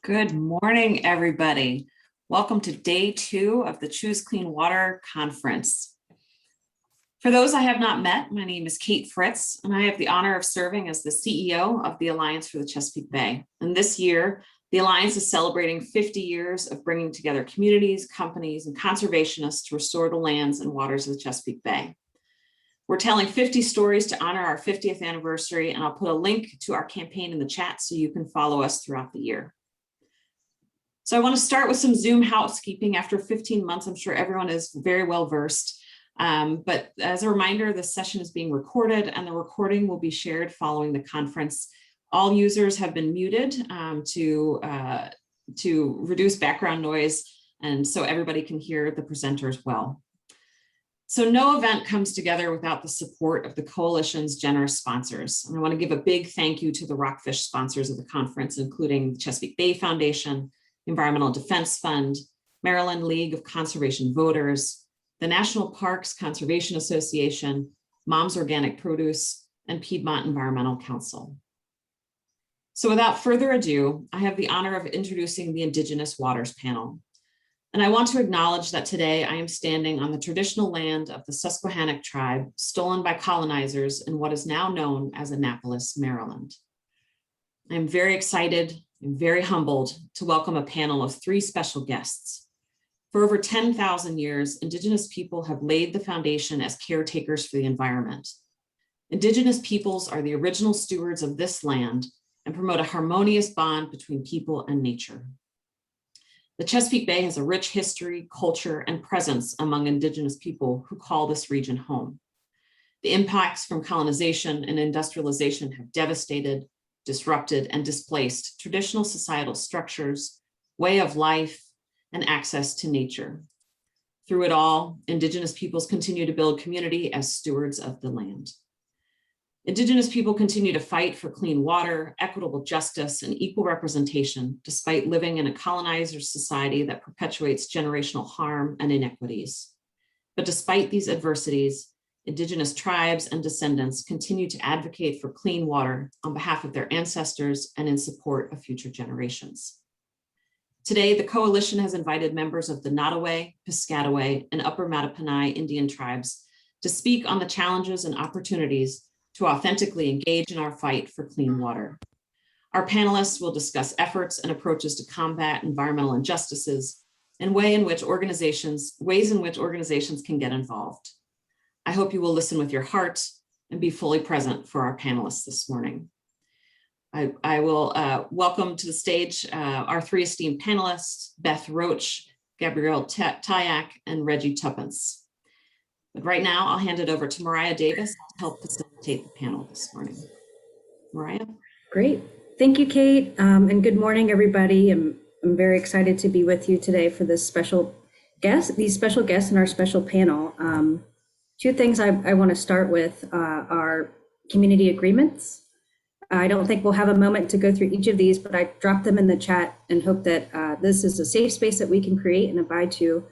Good morning, everybody. Welcome to day 2 of the Choose Clean Water Conference. For those I have not met, my name is Kate Fritz, and I have the honor of serving as the CEO of the Alliance for the Chesapeake Bay. And this year, the Alliance is celebrating 50 years of bringing together communities, companies, and conservationists to restore the lands and waters of the Chesapeake Bay. We're telling 50 stories to honor our 50th anniversary, and I'll put a link to our campaign in the chat so you can follow us throughout the year. So I want to start with some Zoom housekeeping. After 15 months, I'm sure everyone is very well versed. But as a reminder, this session is being recorded and the recording will be shared following the conference. All users have been muted to reduce background noise and so everybody can hear the presenters well. So no event comes together without the support of the Coalition's generous sponsors. And I want to give a big thank you to the Rockfish sponsors of the conference, including the Chesapeake Bay Foundation, Environmental Defense Fund, Maryland League of Conservation Voters, the National Parks Conservation Association, Mom's Organic Produce, and Piedmont Environmental Council. So without further ado, I have the honor of introducing the Indigenous Waters panel. And I want to acknowledge that today I am standing on the traditional land of the Piscataway tribe, stolen by colonizers in what is now known as Annapolis, Maryland. I am very excited and very humbled to welcome a panel of 3 special guests. For over 10,000 years, Indigenous people have laid the foundation as caretakers for the environment. Indigenous peoples are the original stewards of this land and promote a harmonious bond between people and nature. The Chesapeake Bay has a rich history, culture, and presence among Indigenous people who call this region home. The impacts from colonization and industrialization have devastated, disrupted, and displaced traditional societal structures, way of life, and access to nature. Through it all, Indigenous peoples continue to build community as stewards of the land. Indigenous people continue to fight for clean water, equitable justice, and equal representation, despite living in a colonizer society that perpetuates generational harm and inequities. But despite these adversities, Indigenous tribes and descendants continue to advocate for clean water on behalf of their ancestors and in support of future generations. Today, the Coalition has invited members of the Nottoway, Piscataway, and Upper Mattaponi Indian tribes to speak on the challenges and opportunities to authentically engage in our fight for clean water. Our panelists will discuss efforts and approaches to combat environmental injustices and ways in which organizations can get involved. I hope you will listen with your heart and be fully present for our panelists this morning. I will welcome to the stage our 3 esteemed panelists, Beth Roach, Gabrielle Tyak, and Reggie Tuppence. But right now, I'll hand it over to Mariah Davis to help facilitate the panel this morning. Mariah? Great. Thank you, Kate, and good morning, everybody. I'm very excited to be with you today for these special guests in our special panel. 2 things I want to start with are community agreements. I don't think we'll have a moment to go through each of these, but I dropped them in the chat and hope that this is a safe space that we can create and abide to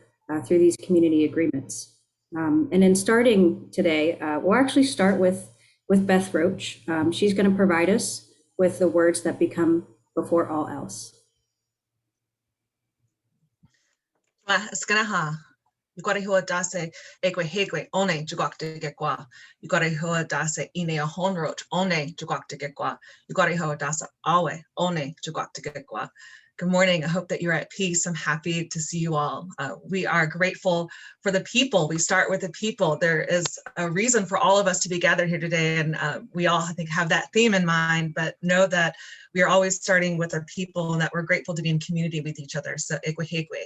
through these community agreements. And in starting today, we'll actually start with Beth Roach. She's going to provide us with the words that become before all else. Yukarihua dase ekwe hegwe one jugakte gekwa. Yukarihua dase inea honroch one jugakte gekwa. Yukarihua dase awe one jugakte gekwa. Good morning. I hope that you're at peace. I'm happy to see you all. We are grateful for the people. We start with the people. There is a reason for all of us to be gathered here today, and we all, I think, have that theme in mind, but know that we are always starting with our people and that we're grateful to be in community with each other. So ekwe hegwe.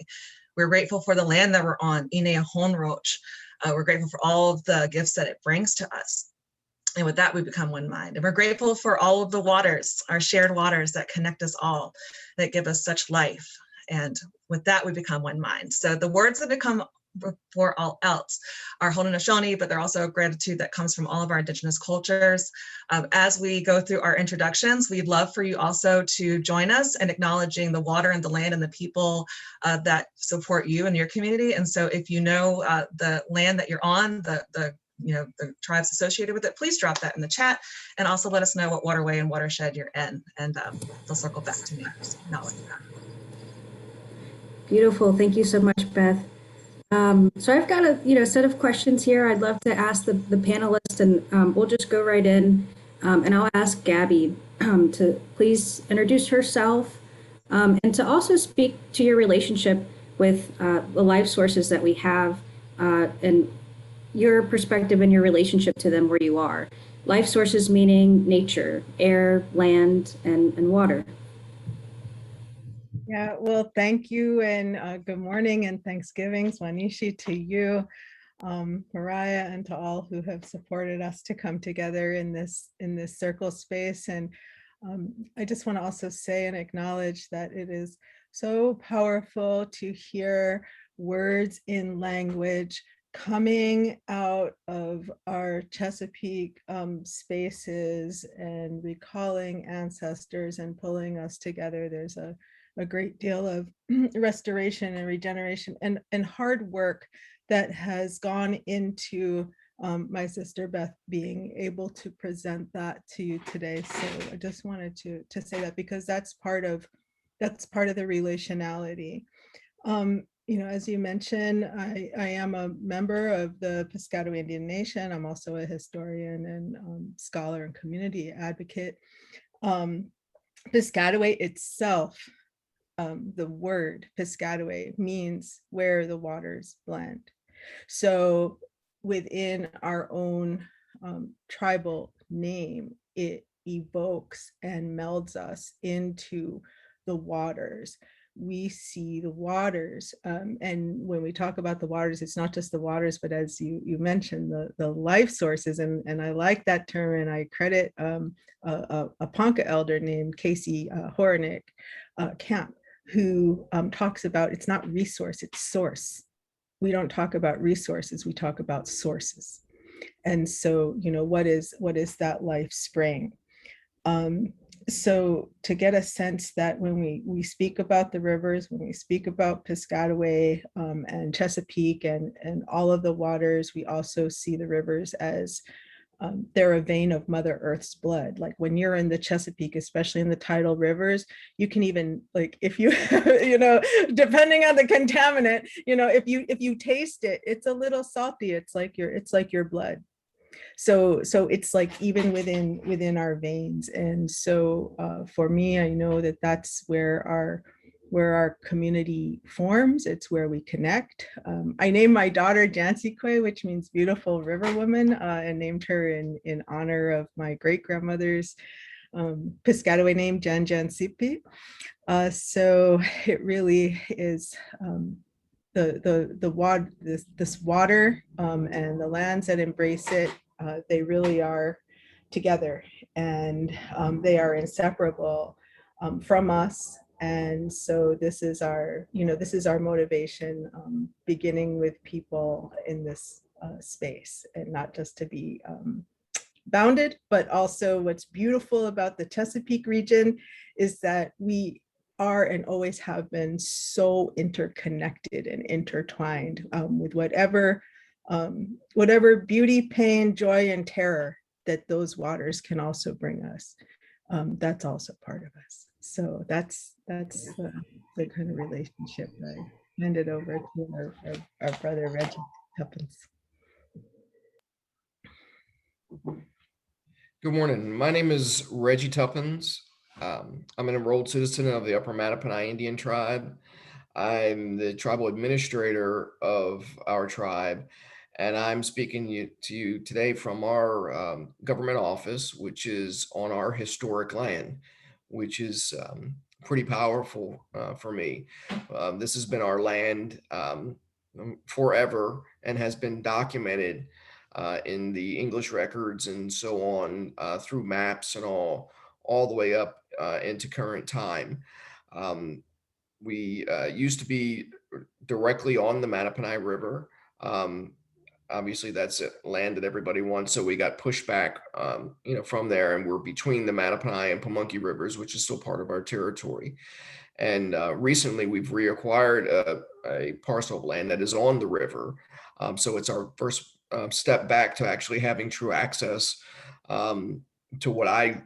We're grateful for the land that we're on, Inea Honroch. We're grateful for all of the gifts that it brings to us. And with that, we become one mind. And we're grateful for all of the waters, our shared waters that connect us all, that give us such life. And with that, we become one mind. So the words that become before all else are Haudenosaunee, but they're also gratitude that comes from all of our Indigenous cultures. As we go through our introductions, we'd love for you also to join us in acknowledging the water and the land and the people that support you and your community. And so if you know the land that you're on, the the tribes associated with it, please drop that in the chat, and also let us know what waterway and watershed you're in, and they'll circle back to me. Beautiful. Thank you so much, Beth. So I've got a set of questions here I'd love to ask the panelists, and we'll just go right in. And I'll ask Gabby to please introduce herself and to also speak to your relationship with the life sources that we have and your perspective and your relationship to them where you are. Life sources meaning nature, air, land, and water. Yeah, well, thank you, and good morning and Thanksgiving, Swanishi, to you, Mariah, and to all who have supported us to come together in this circle space. And I just want to also say and acknowledge that it is so powerful to hear words in language coming out of our Chesapeake spaces and recalling ancestors and pulling us together. There's a great deal of restoration and regeneration and hard work that has gone into my sister Beth being able to present that to you today. So I just wanted to say that, because that's part of the relationality. As you mentioned, I am a member of the Piscataway Indian Nation. I'm also a historian and scholar and community advocate. Piscataway itself, the word Piscataway means where the waters blend. So within our own tribal name, it evokes and melds us into the waters. We see the waters, and when we talk about the waters, it's not just the waters, but as you mentioned, the life sources, and I like that term, and I credit a Ponca elder named Casey Hornick Camp, who talks about it's not resource, it's source. We don't talk about resources, we talk about sources. And so, what is that life spring? So to get a sense that when we speak about the rivers, when we speak about Piscataway and Chesapeake and all of the waters, we also see the rivers as they're a vein of Mother Earth's blood. Like when you're in the Chesapeake, especially in the tidal rivers, you can even, like, if you, depending on the contaminant, if you taste it, it's a little salty. It's like your blood. So it's like even within our veins. And so for me, I know that that's where our community forms. It's where we connect. I named my daughter Jansikwe, which means beautiful river woman, and named her in honor of my great grandmother's Piscataway name, Jansipi. So it really is this water and the lands that embrace it. They really are together, and they are inseparable from us. And so this is our motivation, beginning with people in this space, and not just to be bounded, but also what's beautiful about the Chesapeake region is that we are and always have been so interconnected and intertwined with whatever beauty, pain, joy, and terror that those waters can also bring us. That's also part of us. So that's the kind of relationship I handed over to our brother Reggie Tuppence. Good morning. My name is Reggie Tuppence. I'm an enrolled citizen of the Upper Mattaponi Indian Tribe. I'm the tribal administrator of our tribe, and I'm speaking to you today from our government office, which is on our historic land, which is pretty powerful for me. This has been our land forever and has been documented in the English records and so on through maps and all the way up into current time. We used to be directly on the Mattaponi River. Obviously, that's land that everybody wants, so we got pushed back, from there, and we're between the Mattaponi and Pamunkey rivers, which is still part of our territory. And recently, we've reacquired a parcel of land that is on the river. So it's our first step back to actually having true access to what I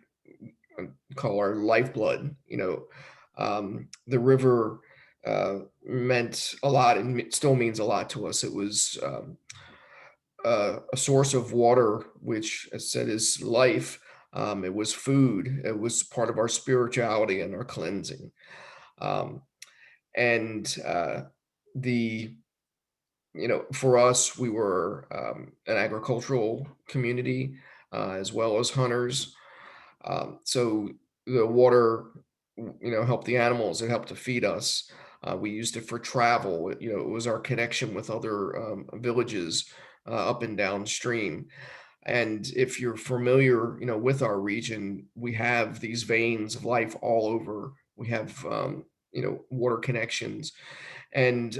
call our lifeblood. The river meant a lot and it still means a lot to us. It was a source of water, which, as said, is life. It was food. It was part of our spirituality and our cleansing. And the for us, we were an agricultural community as well as hunters. So the water, helped the animals. It helped to feed us. We used it for travel. It was our connection with other villages up and downstream. And if you're familiar, with our region, we have these veins of life all over. We have, water connections. And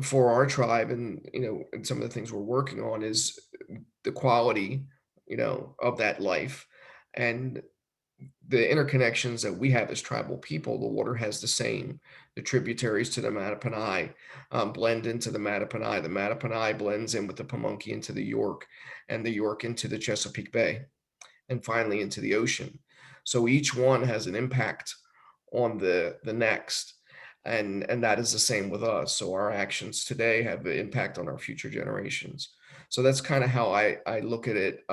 for our tribe and some of the things we're working on is the quality, of that life. And the interconnections that we have as tribal people, the water has the same. The tributaries to the Mattaponi blend into the Mattaponi. The Mattaponi blends in with the Pamunkey into the York, and the York into the Chesapeake Bay, and finally into the ocean. So each one has an impact on the next, and that is the same with us. So our actions today have an impact on our future generations. So that's kind of how I look at it.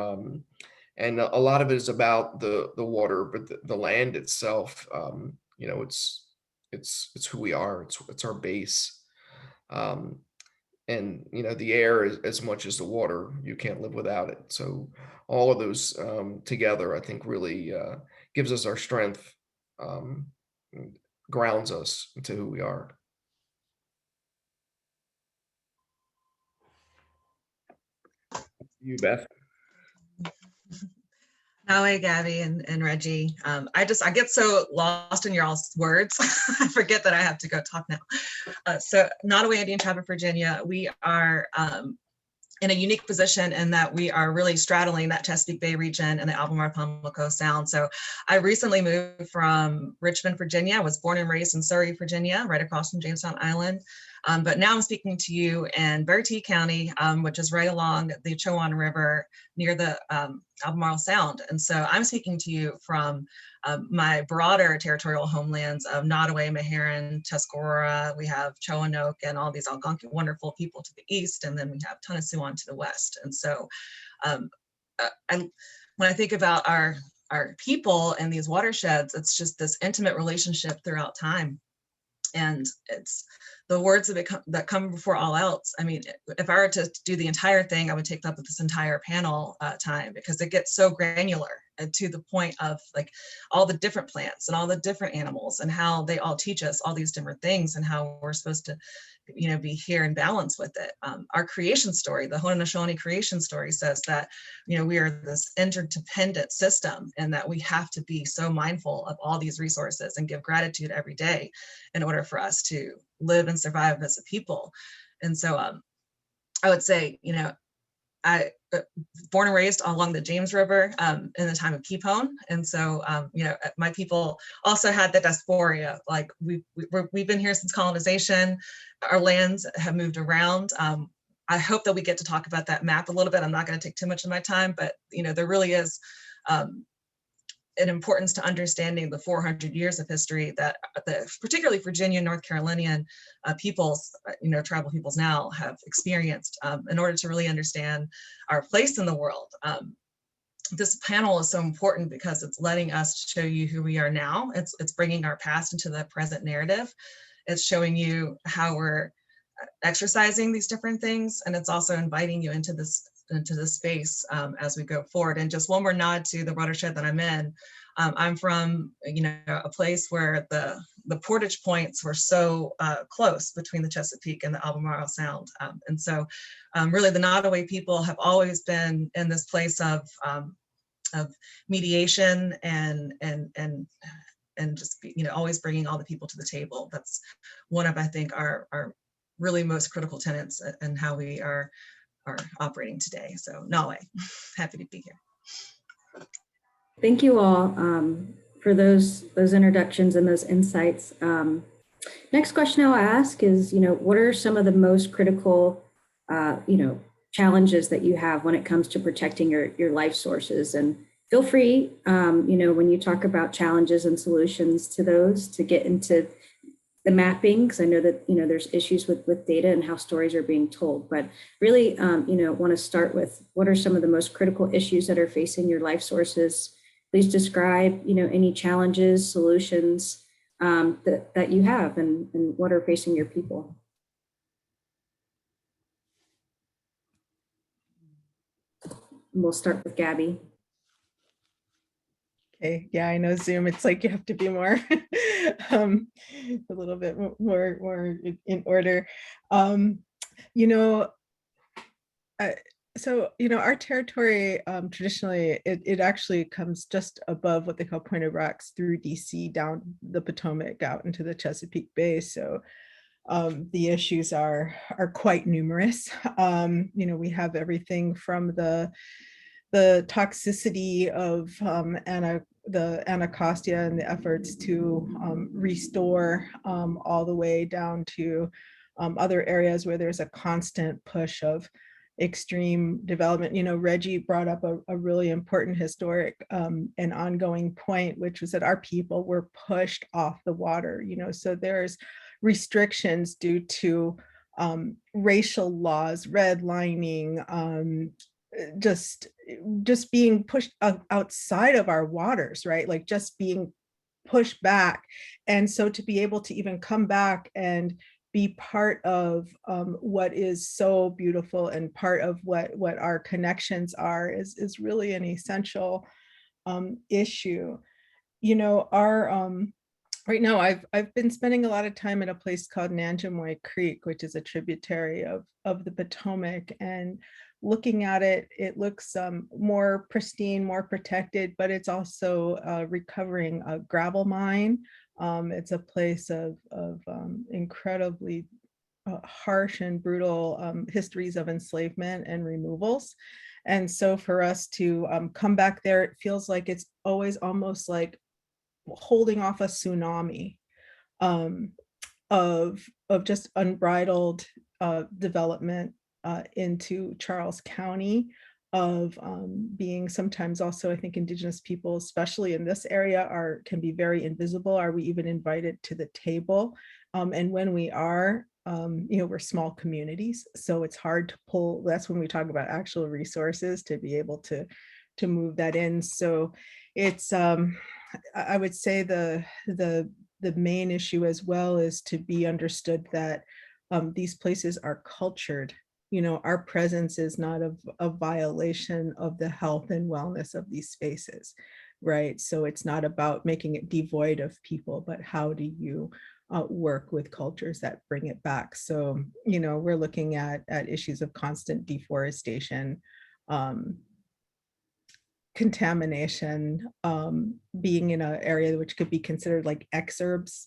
And a lot of it is about the water, but the land itself, it's who we are. It's our base. And the air is as much as the water. You can't live without it. So all of those together, I think, really gives us our strength, grounds us into who we are. You, Beth. Nottoway, Gabby, and Reggie. I get so lost in your all's words. I forget that I have to go talk now. So Nottoway Indian Tribe of Virginia, we are in a unique position in that we are really straddling that Chesapeake Bay region and the Albemarle Pamlico Sound. So I recently moved from Richmond, Virginia. I was born and raised in Surrey, Virginia, right across from Jamestown Island. But now I'm speaking to you in Bertie County, which is right along the Chowan River near the Albemarle Sound. And so I'm speaking to you from my broader territorial homelands of Nottoway, Meherrin, Tuscarora. We have Choanoke and all these Algonquin wonderful people to the east, and then we have Tunisiwan to the west. And so when I think about our people and these watersheds, it's just this intimate relationship throughout time. And it's the words that come before all else. I mean, if I were to do the entire thing, I would take up this entire panel time, because it gets so granular and to the point of like all the different plants and all the different animals and how they all teach us all these different things and how we're supposed to, be here in balance with it. Our creation story, the Haudenosaunee creation story, says that, we are this interdependent system and that we have to be so mindful of all these resources and give gratitude every day in order for us to live and survive as a people. And so I would say, I born and raised along the James River in the time of Keepone. And so, my people also had the diaspora. Like we've been here since colonization. Our lands have moved around. I hope that we get to talk about that map a little bit. I'm not going to take too much of my time, but, there really is an importance to understanding the 400 years of history that particularly Virginia, North Carolinian peoples, tribal peoples now have experienced in order to really understand our place in the world. This panel is so important because it's letting us show you who we are now. It's bringing our past into the present narrative. It's showing you how we're exercising these different things. And it's also inviting you into this space as we go forward. And just one more nod to the watershed that I'm in. I'm from, a place where the portage points were so close between the Chesapeake and the Albemarle Sound. And so really the Nottoway people have always been in this place of mediation and just, always bringing all the people to the table. That's one of, I think, our really most critical tenets and how we are operating today. So Nottoway, happy to be here. Thank you all for those introductions and those insights. Next question I'll ask is, what are some of the most critical, challenges that you have when it comes to protecting your life sources. And feel free, when you talk about challenges and solutions to those, to get into the mapping, because I know that, there's issues with data and how stories are being told, but really, want to start with what are some of the most critical issues that are facing your life sources. Please describe, any challenges, solutions that you have and what are facing your people. And we'll start with Gabby. Okay, yeah, I know Zoom, it's like you have to be more, a little bit more in order. Our territory, traditionally, it actually comes just above what they call Point of Rocks through DC down the Potomac out into the Chesapeake Bay. So the issues are quite numerous. We have everything from the toxicity of the Anacostia and the efforts to restore all the way down to other areas where there's a constant push of extreme development. Reggie brought up a really important historic and ongoing point, which was that our people were pushed off the water. So there's restrictions due to racial laws, redlining, just being pushed outside of our waters, right? Like just being pushed back. And so to be able to even come back and be part of what is so beautiful and part of what our connections are is really an essential issue. Right now I've been spending a lot of time at a place called Nanjemoy Creek, which is a tributary of the Potomac, and looking at it, it looks more pristine, more protected, but it's also recovering a gravel mine. It's a place of incredibly harsh and brutal histories of enslavement and removals. And so for us to come back there, it feels like it's always almost like holding off a tsunami of just unbridled development into Charles County, of being sometimes also, I think, Indigenous peoples, especially in this area, can be very invisible. Are we even invited to the table? And when we are, we're small communities, so it's hard to pull. That's when we talk about actual resources to be able to move that in. So it's, I would say the main issue as well is to be understood that these places are cultured. Our presence is not a violation of the health and wellness of these spaces, right? So it's not about making it devoid of people, but how do you work with cultures that bring it back? So, we're looking at issues of constant deforestation, contamination, being in an area which could be considered like exurbs,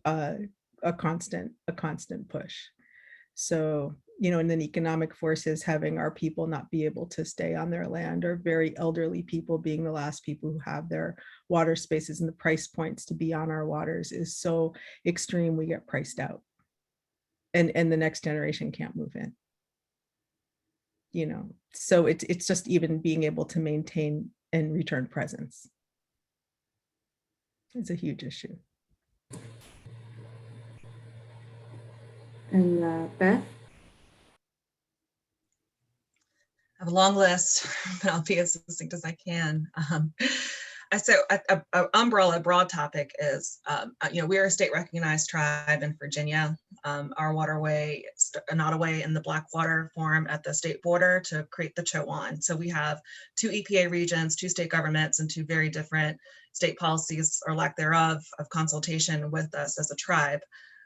a constant push. So, and then economic forces, having our people not be able to stay on their land, or very elderly people being the last people who have their water spaces, and the price points to be on our waters is so extreme, we get priced out. And the next generation can't move in. So it's just even being able to maintain and return presence is a huge issue. And Beth? I have a long list, but I'll be as succinct as I can. So an umbrella broad topic is, we're a state recognized tribe in Virginia. Our waterway, Nottoway and the Blackwater form at the state border to create the Chowan. So we have 2 EPA regions, 2 state governments, and 2 very different state policies, or lack thereof, of consultation with us as a tribe.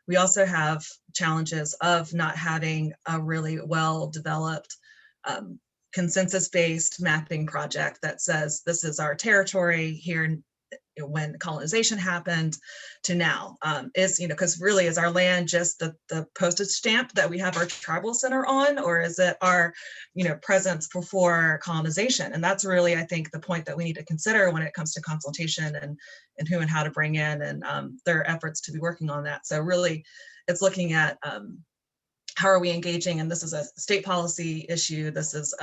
We also have challenges of not having a really well-developed consensus-based mapping project that says this is our territory here when colonization happened to now. Is, because really, is our land just the postage stamp that we have our tribal center on, or is it our, presence before colonization? And that's really, I think, the point that we need to consider when it comes to consultation and who and how to bring in, and their efforts to be working on that. So really, it's looking at how are we engaging? And this is a state policy issue. This is,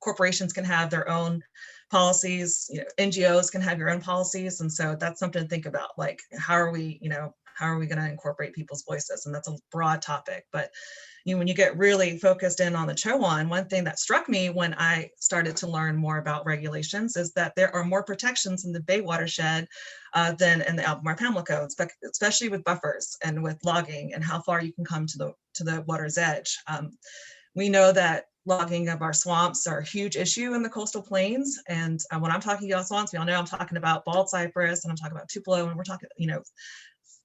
corporations can have their own policies, NGOs can have your own policies. And so that's something to think about, like, how are we going to incorporate people's voices? And that's a broad topic. But when you get really focused in on the Chowan, one thing that struck me when I started to learn more about regulations is that there are more protections in the Bay watershed than in the Upper Mattaponi, especially with buffers and with logging and how far you can come to the water's edge. We know that logging of our swamps are a huge issue in the coastal plains. And when I'm talking about swamps, we all know I'm talking about bald cypress and I'm talking about tupelo, and we're talking,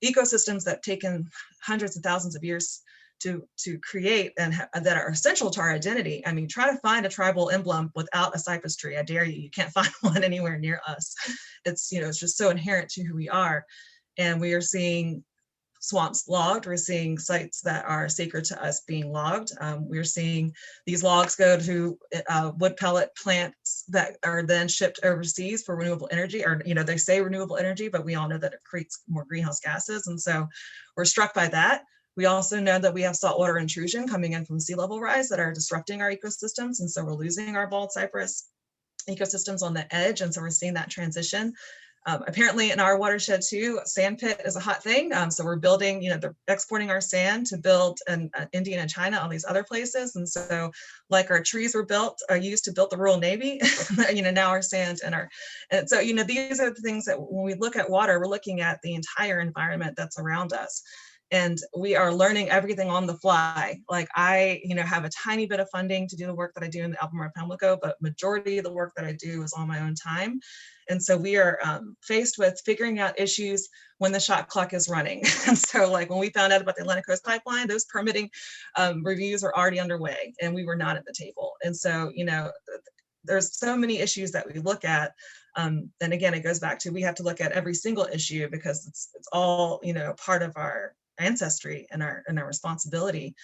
ecosystems that have taken hundreds of thousands of years to create and that are essential to our identity. I mean, try to find a tribal emblem without a cypress tree. I dare you. You can't find one anywhere near us. It's, it's just so inherent to who we are. And we are seeing swamps logged. We're seeing sites that are sacred to us being logged. We're seeing these logs go to wood pellet plants that are then shipped overseas for renewable energy, or, they say renewable energy, but we all know that it creates more greenhouse gases. And so we're struck by that. We also know that we have saltwater intrusion coming in from sea level rise that are disrupting our ecosystems. And so we're losing our bald cypress ecosystems on the edge. And so we're seeing that transition. Apparently in our watershed too, sand pit is a hot thing. So we're building, they're exporting our sand to build in India and China, all these other places. And so like our trees were used to build the Royal Navy, now our sand and so, these are the things that when we look at water, we're looking at the entire environment that's around us. And we are learning everything on the fly. Like I, have a tiny bit of funding to do the work that I do in the Upper Mattaponi, but majority of the work that I do is on my own time. And so we are faced with figuring out issues when the shot clock is running. And so like when we found out about the Atlantic Coast Pipeline, those permitting reviews were already underway and we were not at the table. And so, there's so many issues that we look at. And again, it goes back to, we have to look at every single issue because it's all, part of our ancestry and our responsibility.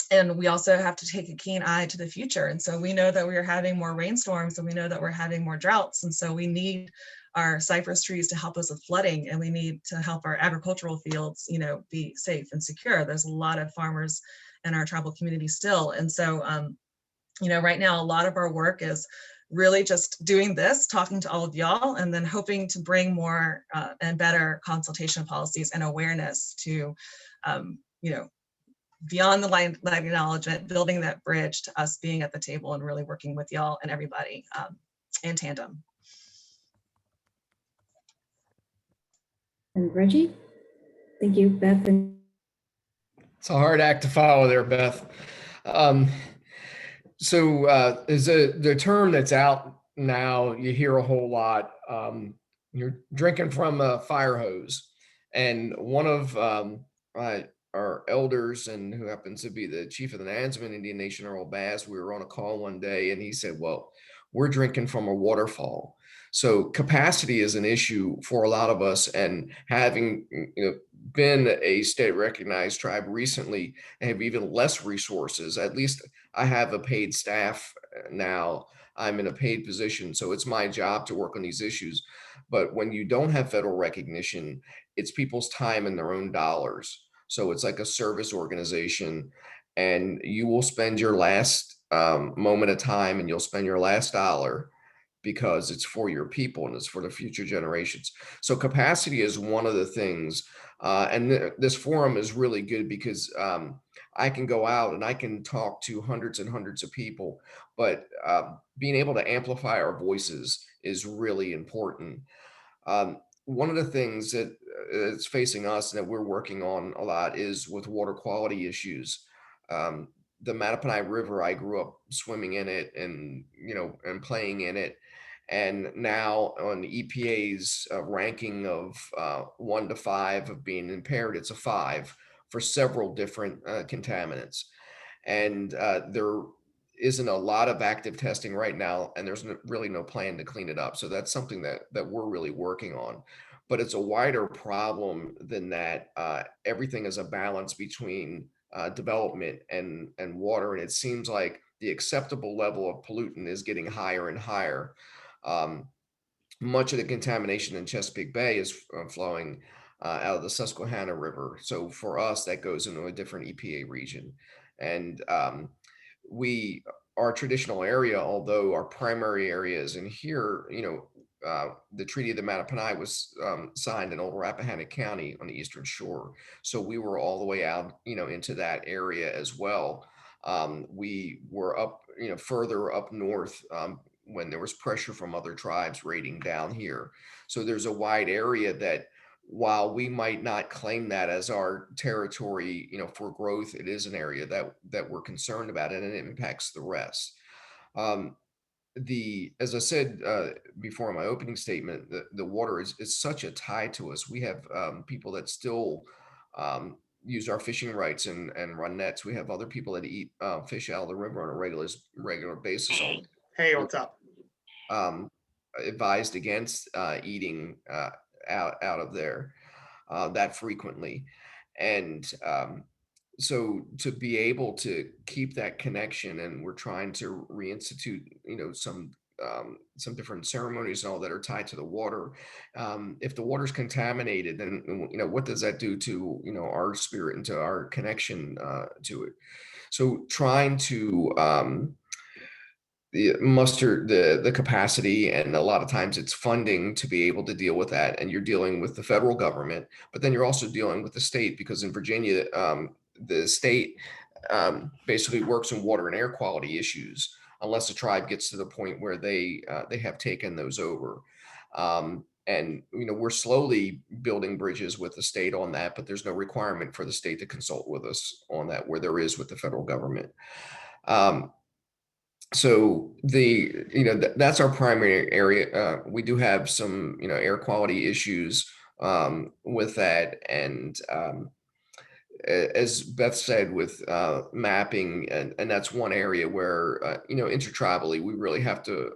And we also have to take a keen eye to the future. And so we know that we are having more rainstorms and we know that we're having more droughts. And so we need our cypress trees to help us with flooding, and we need to help our agricultural fields, be safe and secure. There's a lot of farmers in our tribal community still. And so, right now, a lot of our work is really just doing this, talking to all of y'all, and then hoping to bring more and better consultation policies and awareness to, beyond the line acknowledgement, building that bridge to us being at the table and really working with y'all and everybody in tandem. And Reggie? Thank you, Beth. It's a hard act to follow there, Beth. So is the term that's out now, you hear a whole lot, you're drinking from a fire hose. And one of our elders, and who happens to be the chief of the Nansemond Indian Nation, Earl Bass, we were on a call one day and he said, well, we're drinking from a waterfall. So capacity is an issue for a lot of us, and having been a state recognized tribe recently and have even less resources, at least I have a paid staff now. I'm in a paid position, so it's my job to work on these issues. But when you don't have federal recognition, it's people's time and their own dollars. So it's like a service organization, and you will spend your last moment of time and you'll spend your last dollar because it's for your people and it's for the future generations. So capacity is one of the things. And this forum is really good because I can go out and I can talk to hundreds and hundreds of people, but being able to amplify our voices is really important. One of the things that is facing us and that we're working on a lot is with water quality issues. The Mattaponi River, I grew up swimming in it and, and playing in it. And now on the EPA's ranking of 1 to 5 of being impaired, it's a 5 for several different contaminants. And there isn't a lot of active testing right now, and there's really no plan to clean it up. So that's something that we're really working on. But it's a wider problem than that. Everything is a balance between development and water, and it seems like the acceptable level of pollutant is getting higher and higher. Much of the contamination in Chesapeake Bay is flowing out of the Susquehanna River. So for us, that goes into a different EPA region. And our traditional area, although our primary area is in here, the Treaty of the Mattaponi was signed in Old Rappahannock County on the Eastern Shore. So we were all the way out, into that area as well. We were up, further up north when there was pressure from other tribes raiding down here. So there's a wide area that, while we might not claim that as our territory, for growth, it is an area that we're concerned about, and it impacts the rest. As I said before in my opening statement, the water is such a tie to us. We have people that still use our fishing rights and run nets. We have other people that eat fish out of the river on a regular basis. Hey, what's up? Advised against eating out of there that frequently. And so to be able to keep that connection, and we're trying to reinstitute, some different ceremonies and all that are tied to the water. If the water's contaminated, then, what does that do to, our spirit and to our connection to it? So trying to muster the capacity, and a lot of times it's funding to be able to deal with that. And you're dealing with the federal government, but then you're also dealing with the state, because in Virginia, the state basically works on water and air quality issues unless the tribe gets to the point where they have taken those over. And we're slowly building bridges with the state on that, but there's no requirement for the state to consult with us on that, where there is with the federal government. So that's our primary area. We do have some, air quality issues with that. And as Beth said, with mapping, and that's one area where, intertribally, we really have to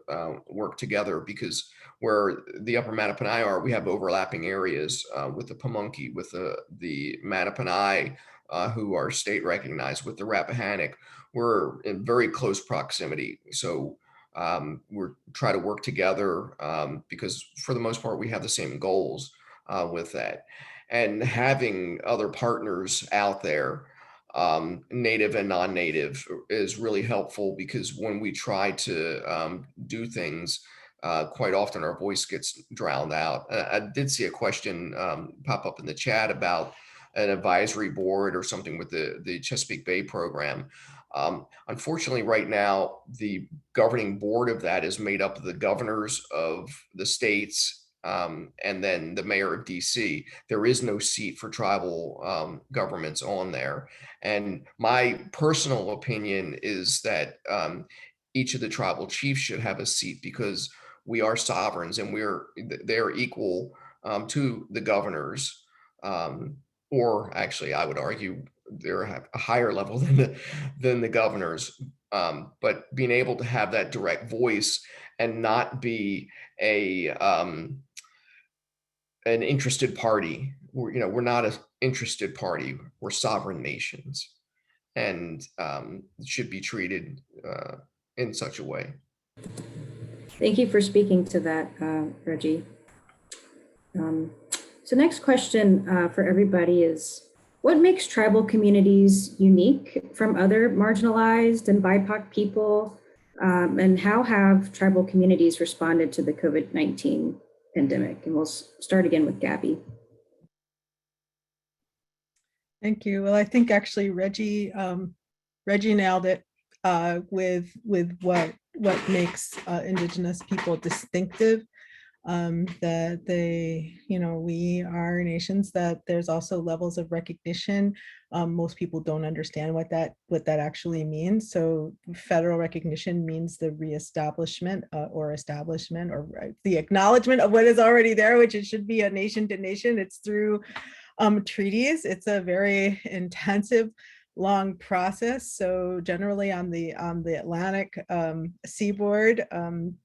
work together, because where the Upper Mattaponi are, we have overlapping areas with the Pamunkey, with the Mattaponi, who are state recognized, with the Rappahannock. We're in very close proximity. So we're trying to work together because for the most part, we have the same goals with that. And having other partners out there, native and non-native, is really helpful, because when we try to do things, quite often our voice gets drowned out. I did see a question pop up in the chat about an advisory board or something with the Chesapeake Bay program. Unfortunately, right now, the governing board of that is made up of the governors of the states, and then the mayor of DC. There is no seat for tribal governments on there. And my personal opinion is that each of the tribal chiefs should have a seat, because we are sovereigns, and they're equal to the governors. Or actually, I would argue they're at a higher level than the governors. But being able to have that direct voice and not be an interested party. We're not an interested party. We're sovereign nations, and should be treated in such a way. Thank you for speaking to that, Reggie. So next question for everybody is, what makes tribal communities unique from other marginalized and BIPOC people? And how have tribal communities responded to the COVID-19 pandemic? And we'll start again with Gabby. Thank you. Well, I think actually Reggie nailed it with what makes Indigenous people distinctive. That we are nations that there's also levels of recognition. Most people don't understand what that actually means. So federal recognition means the reestablishment or establishment, or the acknowledgement of what is already there, which it should be a nation to nation. It's through treaties. It's a very intensive, long process. So generally on the Atlantic seaboard,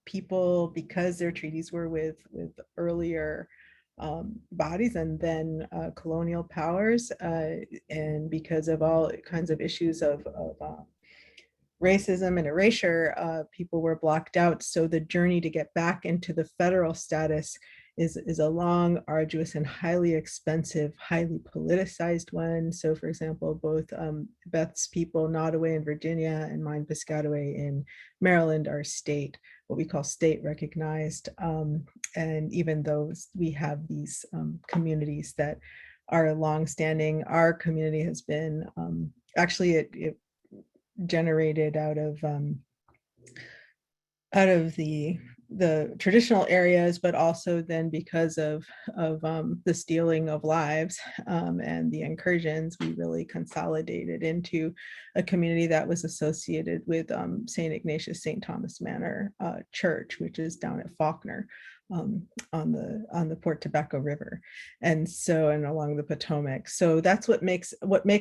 people, because their treaties were with earlier bodies and then colonial powers, and because of all kinds of issues of racism and erasure, people were blocked out. So the journey to get back into the federal status is a long, arduous, and highly expensive, highly politicized one. So for example, both Beth's people, Nottoway in Virginia and mine, Piscataway in Maryland, are state, what we call state recognized. And even though we have these communities that are longstanding, our community has been, actually it generated out of the traditional areas, but also then because of the stealing of lives and the incursions, we really consolidated into a community that was associated with St. Ignatius St. Thomas Manor Church, which is down at Faulkner on the Port Tobacco River, and along the Potomac. So that's what makes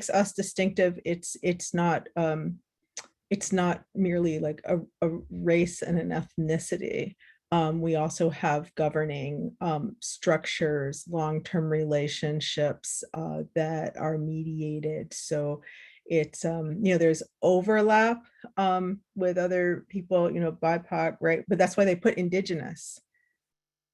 us distinctive. It's not merely like a race and an ethnicity. We also have governing structures, long-term relationships that are mediated. So it's, there's overlap with other people, BIPOC, right? But that's why they put Indigenous,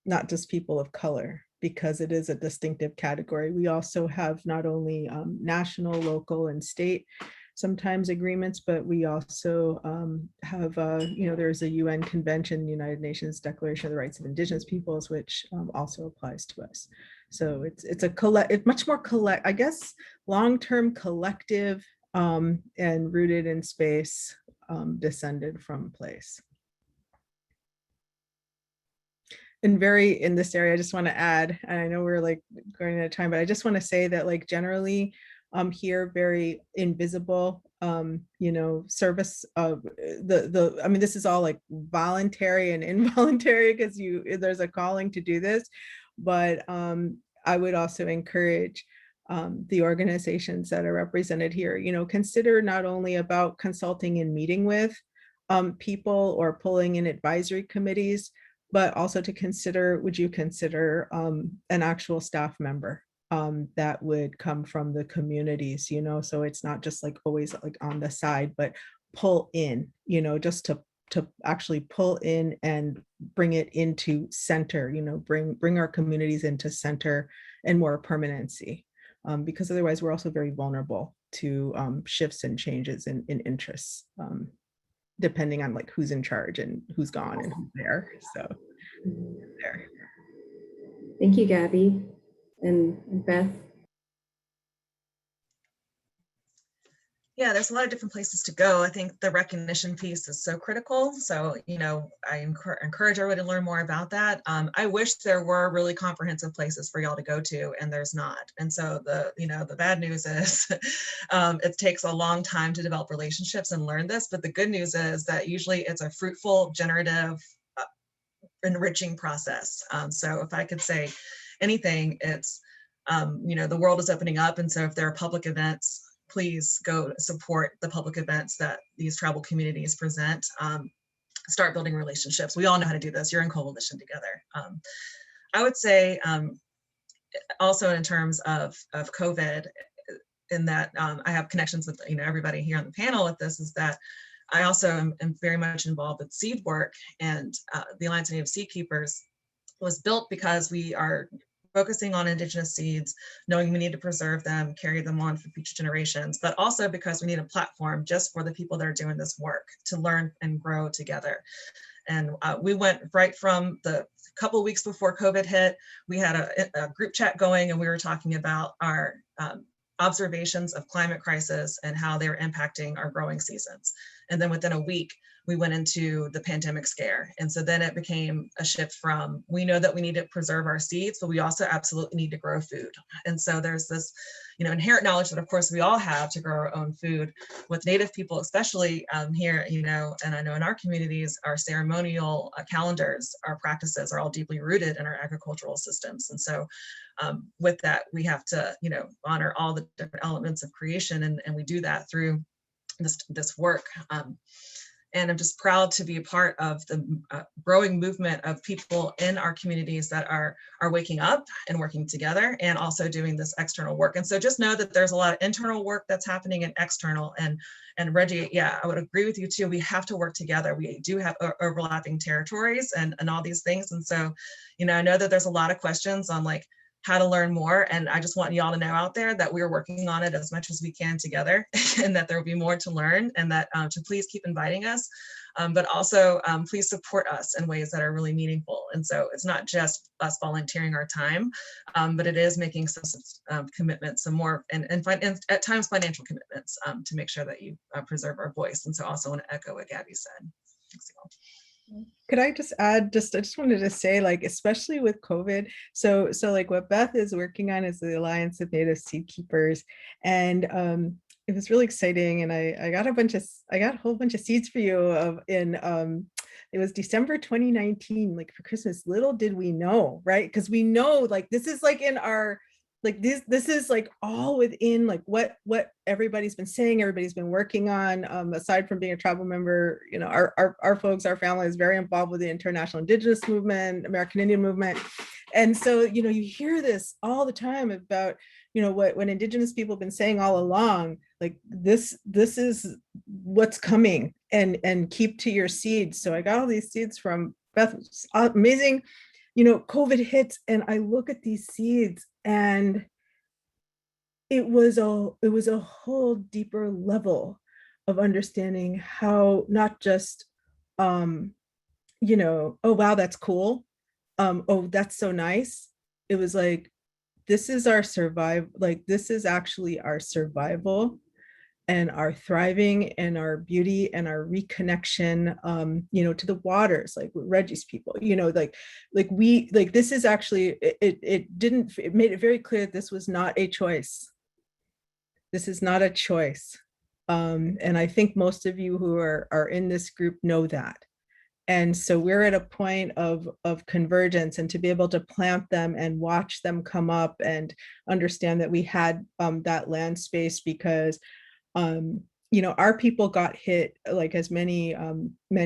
not just people of color, because it is a distinctive category. We also have not only national, local, and state sometimes agreements, but we also have, there's a UN convention, United Nations Declaration of the Rights of Indigenous Peoples, which also applies to us. So it's much more I guess, long-term collective and rooted in space, descended from place. And in this area, I just want to add, and I know we're like going out of time, but I just want to say that like generally here very invisible, service of I mean, this is all like voluntary and involuntary because there's a calling to do this, but I would also encourage the organizations that are represented here, consider not only about consulting and meeting with people or pulling in advisory committees, but also to consider, would you consider an actual staff member that would come from the communities, so it's not just like always like on the side, but pull in, just to actually pull in and bring it into center, bring our communities into center and more permanency, because otherwise we're also very vulnerable to shifts and changes in interests, depending on like who's in charge and who's gone and who's there. So there. Thank you, Gabby and Beth. Yeah, there's a lot of different places to go. I think the recognition piece is so critical. So, I encourage everybody to learn more about that. I wish there were really comprehensive places for y'all to go to, and there's not. And so the bad news is it takes a long time to develop relationships and learn this. But the good news is that usually it's a fruitful, generative, enriching process. So if I could say anything, it's, the world is opening up. And so if there are public events, please go support the public events that these tribal communities present. Start building relationships. We all know how to do this. You're in coalition together. I would say also in terms of COVID, in that I have connections with everybody here on the panel with this, is that I also am very much involved with seed work, and the Alliance of Native Seed Keepers was built because we are focusing on Indigenous seeds, knowing we need to preserve them, carry them on for future generations, but also because we need a platform just for the people that are doing this work to learn and grow together. And we went right from the couple of weeks before COVID hit, we had a group chat going, and we were talking about our observations of climate crisis and how they were impacting our growing seasons. And then within a week, we went into the pandemic scare. And so then it became a shift from, we know that we need to preserve our seeds, but we also absolutely need to grow food. And so there's this, inherent knowledge that of course we all have to grow our own food. With Native people, especially here, and I know in our communities, our ceremonial calendars, our practices are all deeply rooted in our agricultural systems. And so with that, we have to, honor all the different elements of creation. And we do that through this work. And I'm just proud to be a part of the growing movement of people in our communities that are waking up and working together and also doing this external work. And so just know that there's a lot of internal work that's happening and external. And Reggie, yeah, I would agree with you too. We have to work together. We do have overlapping territories and all these things. And so, you know, I know that there's a lot of questions on like how to learn more. And I just want y'all to know out there that we're working on it as much as we can together and that there will be more to learn, and that to please keep inviting us, but also please support us in ways that are really meaningful. And so it's not just us volunteering our time, but it is making some commitments, some more, and at times financial commitments to make sure that you preserve our voice. And so also want to echo what Gabby said. Thanks, y'all. Could I just add, I just wanted to say, like, especially with COVID, so like what Beth is working on is the Alliance of Native Seed Keepers. And it was really exciting. And I got a whole bunch of seeds for you it was December 2019, like for Christmas. Little did we know, right? Because we know like this is like in our, like this is like all within like what everybody's been saying, everybody's been working on. Aside from being a tribal member, you know, our folks, our family is very involved with the international Indigenous movement, American Indian movement. And so, you know, you hear this all the time about, you know, what Indigenous people have been saying all along, like this is what's coming, and keep to your seeds. So I got all these seeds from Beth. It's amazing. You know, COVID hits and I look at these seeds, and it was a whole deeper level of understanding how not just you know, oh wow, that's cool, oh that's so nice. It was like, this is our survival, like this is actually our survival and our thriving and our beauty and our reconnection, you know, to the waters, like Reggie's people, you know, like we, like this is actually, it made it very clear that this was not a choice. This is not a choice. And I think most of you who are in this group know that. And so we're at a point of convergence, and to be able to plant them and watch them come up and understand that we had that land space, because you know, our people got hit, like as many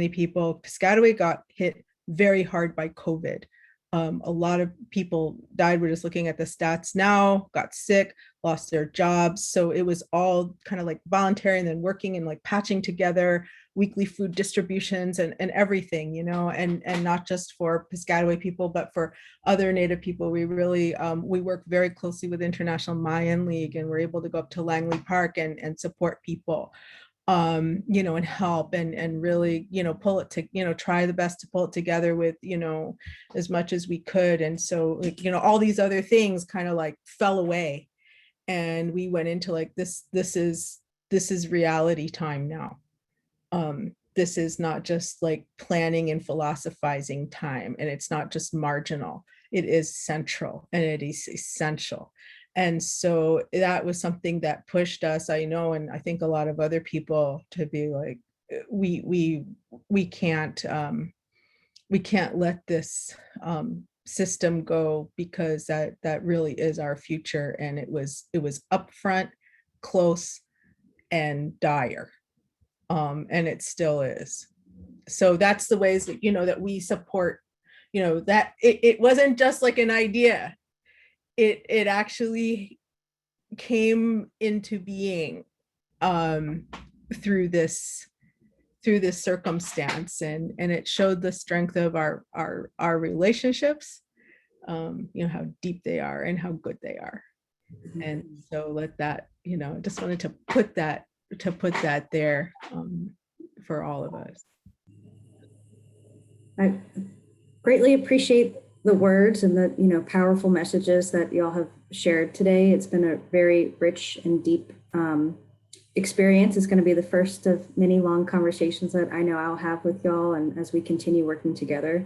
people, Piscataway got hit very hard by COVID. A lot of people died. We're just looking at the stats now, got sick, lost their jobs. So it was all kind of like voluntary, and then working and like patching together weekly food distributions and everything, you know, and not just for Piscataway people, but for other Native people. We really, we work very closely with International Mayan League, and we're able to go up to Langley Park and support people, you know, and help and really, you know, pull it to, you know, try the best to pull it together with, you know, as much as we could. And so, like, you know, all these other things kind of like fell away, and we went into like, this is reality time now. This is not just like planning and philosophizing time, and it's not just marginal. It is central and it is essential. And so that was something that pushed us, I know, and I think a lot of other people, to be like, we can't let this system go, because that really is our future. And it was upfront, close, and dire. And it still is. So that's the ways that, you know, that we support, you know, that it wasn't just like an idea. It actually came into being through this circumstance, and it showed the strength of our relationships, you know, how deep they are and how good they are. And so let that, you know, just wanted to put that there for all of us. I greatly appreciate the words and the, you know, powerful messages that y'all have shared today. It's been a very rich and deep experience. It's going to be the first of many long conversations that I know I'll have with y'all, and as we continue working together.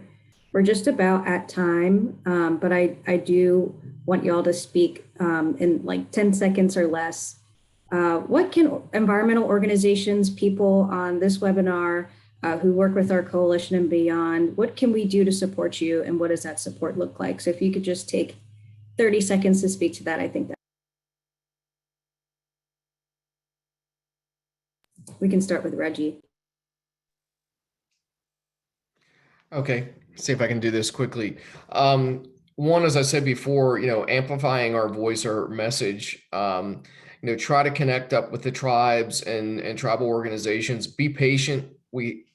We're just about at time, but I do want y'all to speak in like 10 seconds or less. What can environmental organizations, people on this webinar who work with our coalition and beyond, what can we do to support you, and what does that support look like? So if you could just take 30 seconds to speak to that, I think that we can start with Reggie. Okay, see if I can do this quickly. One, as I said before, amplifying our voice or message, try to connect up with the tribes and tribal organizations. Be patient. We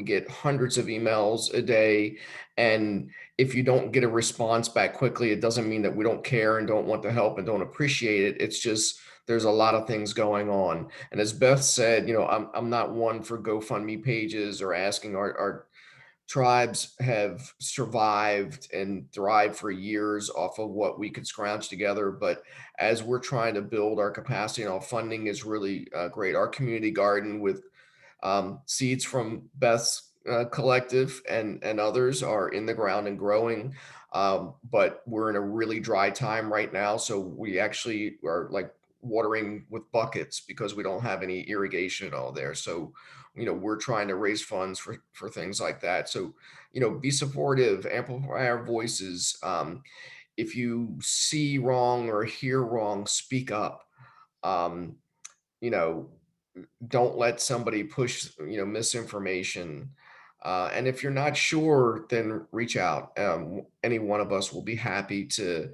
get hundreds of emails a day, and if you don't get a response back quickly, it doesn't mean that we don't care and don't want to help and don't appreciate it. It's just there's a lot of things going on. And as Beth said, I'm not one for GoFundMe pages or asking our tribes have survived and thrived for years off of what we could scrounge together. But as we're trying to build our capacity, and our funding is really great. Our community garden with seeds from Beth's collective and others are in the ground and growing. But we're in a really dry time right now. So we actually are like watering with buckets because we don't have any irrigation at all there. So we're trying to raise funds for things like that. So be supportive, amplify our voices. If you see wrong or hear wrong, speak up. um, you know don't let somebody push misinformation. And if you're not sure, then reach out. Any one of us will be happy to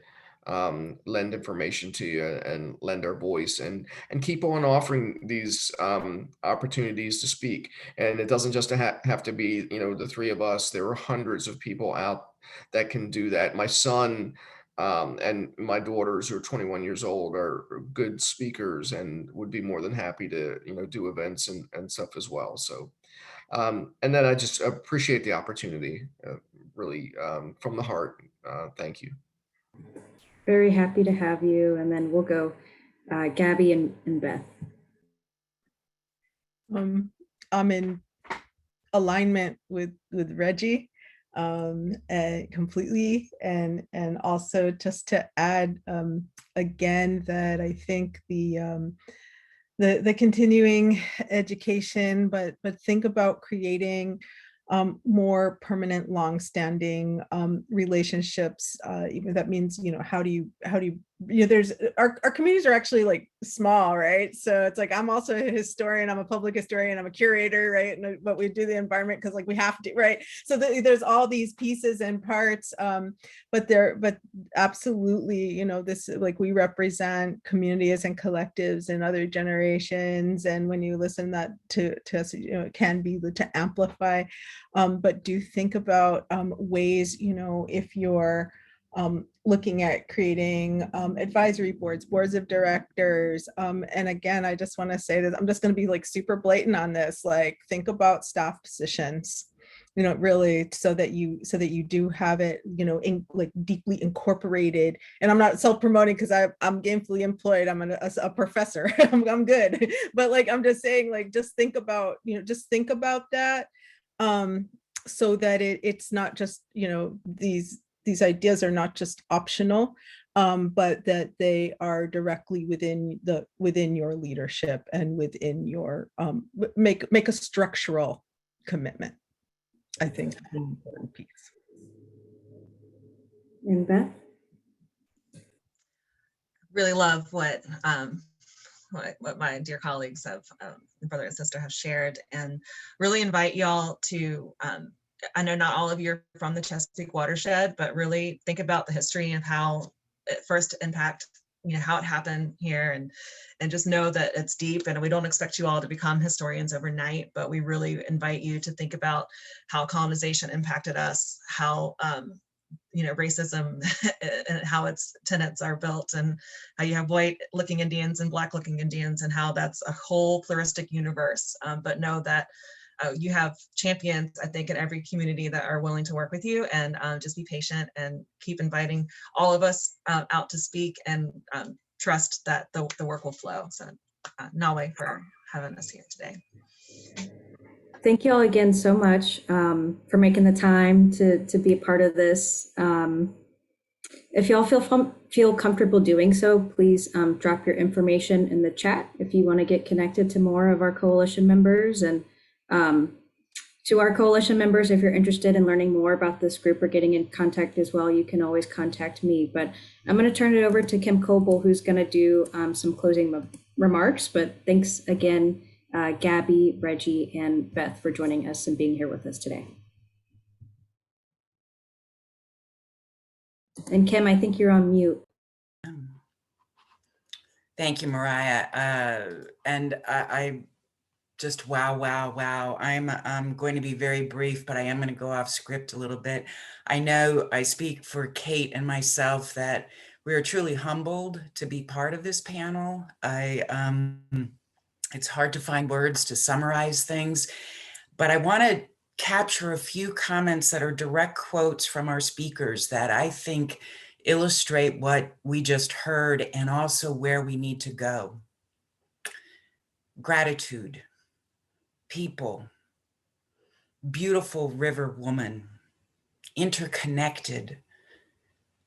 lend information to you and lend our voice, and keep on offering these opportunities to speak. And it doesn't just have to be the three of us. There are hundreds of people out that can do that. My son and my daughters, who are 21 years old, are good speakers and would be more than happy to do events and stuff as well. So and then I just appreciate the opportunity, really, from the heart. Thank you. Very happy to have you. And then we'll go Gabby and Beth. I'm in alignment with Reggie completely, and also just to add again that I think the continuing education, but think about creating more permanent, long-standing relationships. Even that means, how do you there's our communities are actually like small, right? So it's like I'm also a historian, I'm a public historian, I'm a curator, right? But we do the environment because like we have to, right? So there's all these pieces and parts, but absolutely, this, like, we represent communities and collectives and other generations, and when you listen to us, it can be to amplify. But do think about ways, if you're looking at creating advisory boards of directors. And again, I just want to say that I'm just going to be like super blatant on this, like think about staff positions, really, so that you do have it, like deeply incorporated. And I'm not self-promoting because I'm gainfully employed. I'm a professor. I'm good. But like, I'm just saying, like, just think about that. So that it's not just, these ideas are not just optional, but that they are directly within your leadership and within your make a structural commitment. I think is an important piece. And Beth? Really love what my dear colleagues have, brother and sister, have shared, and really invite y'all to, I know not all of you are from the Chesapeake watershed, but really think about the history of how it first impact, how it happened here, and just know that it's deep, and we don't expect you all to become historians overnight, but we really invite you to think about how colonization impacted us, how racism and how its tenets are built, and how you have white looking Indians and black looking Indians, and how that's a whole pluralistic universe. But know that you have champions, I think, in every community that are willing to work with you, and just be patient and keep inviting all of us out to speak, and trust that the work will flow. So Nottoway for having us here today. Thank you all again so much for making the time to be a part of this. If y'all feel comfortable doing so, please drop your information in the chat if you want to get connected to more of our coalition members. And to our coalition members, if you're interested in learning more about this group or getting in contact as well, you can always contact me. But I'm going to turn it over to Kim Coble, who's going to do some closing remarks. But thanks again, Gabby, Reggie, and Beth, for joining us and being here with us today. And Kim, I think you're on mute. Thank you, Mariah. And I just, wow. I'm going to be very brief, but I am going to go off script a little bit. I know I speak for Kate and myself that we are truly humbled to be part of this panel. It's hard to find words to summarize things, but I want to capture a few comments that are direct quotes from our speakers that I think illustrate what we just heard and also where we need to go. Gratitude, people, beautiful river woman, interconnected.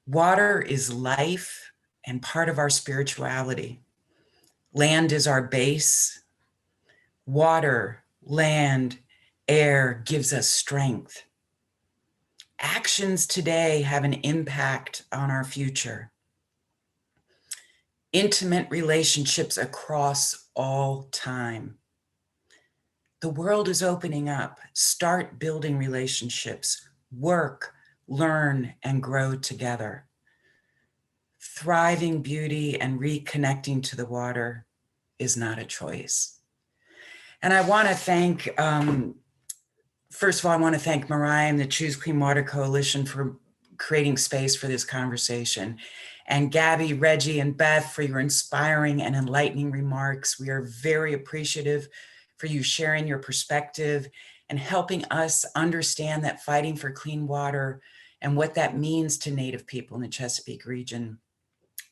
Water is life and part of our spirituality. Land is our base. Water, land, air gives us strength. Actions today have an impact on our future. Intimate relationships across all time. The world is opening up. Start building relationships. Work, learn, and grow together. Thriving beauty and reconnecting to the water is not a choice. And I want to thank, first of all, I want to thank Mariah and the Choose Clean Water Coalition for creating space for this conversation. And Gabby, Reggie, and Beth for your inspiring and enlightening remarks. We are very appreciative for you sharing your perspective and helping us understand that fighting for clean water and what that means to Native people in the Chesapeake region.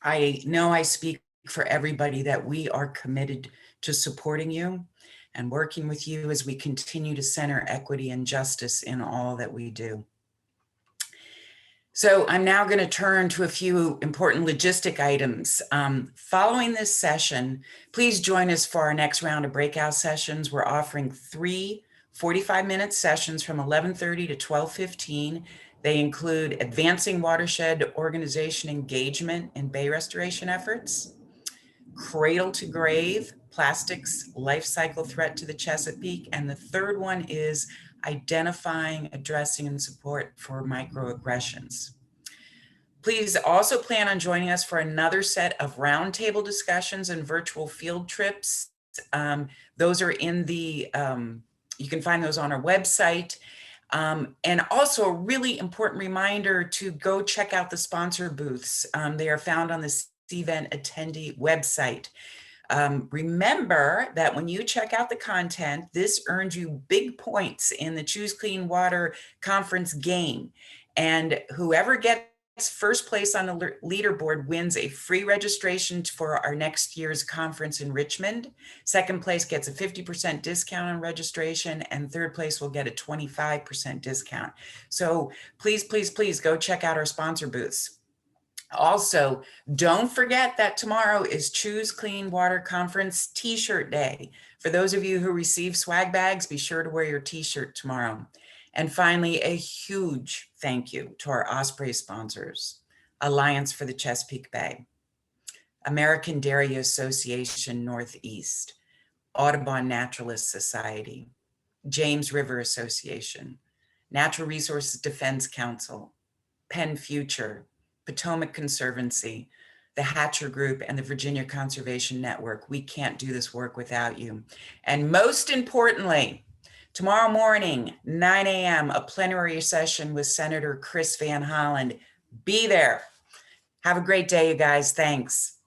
I know I speak for everybody that we are committed to supporting you and working with you as we continue to center equity and justice in all that we do. So I'm now going to turn to a few important logistic items. Following this session, please join us for our next round of breakout sessions. We're offering 3 45-minute sessions from 11:30 to 12:15. They include advancing watershed organization engagement in bay restoration efforts, cradle to grave, plastics life cycle threat to the Chesapeake, and the third one is identifying, addressing, and support for microaggressions. Please also plan on joining us for another set of roundtable discussions and virtual field trips. Those are in the, you can find those on our website. And also a really important reminder to go check out the sponsor booths. They are found on the event attendee website. Remember that when you check out the content, this earns you big points in the Choose Clean Water Conference game. And whoever gets first place on the leaderboard wins a free registration for our next year's conference in Richmond. Second place gets a 50% discount on registration, and third place will get a 25% discount. So please go check out our sponsor booths. Also, don't forget that tomorrow is Choose Clean Water Conference T-shirt day. For those of you who receive swag bags, be sure to wear your T-shirt tomorrow. And finally, a huge thank you to our Osprey sponsors: Alliance for the Chesapeake Bay, American Dairy Association Northeast, Audubon Naturalist Society, James River Association, Natural Resources Defense Council, Penn Future, Potomac Conservancy, the Hatcher Group, and the Virginia Conservation Network. We can't do this work without you. And most importantly, tomorrow morning, 9 a.m., a plenary session with Senator Chris Van Hollen. Be there. Have a great day, you guys. Thanks.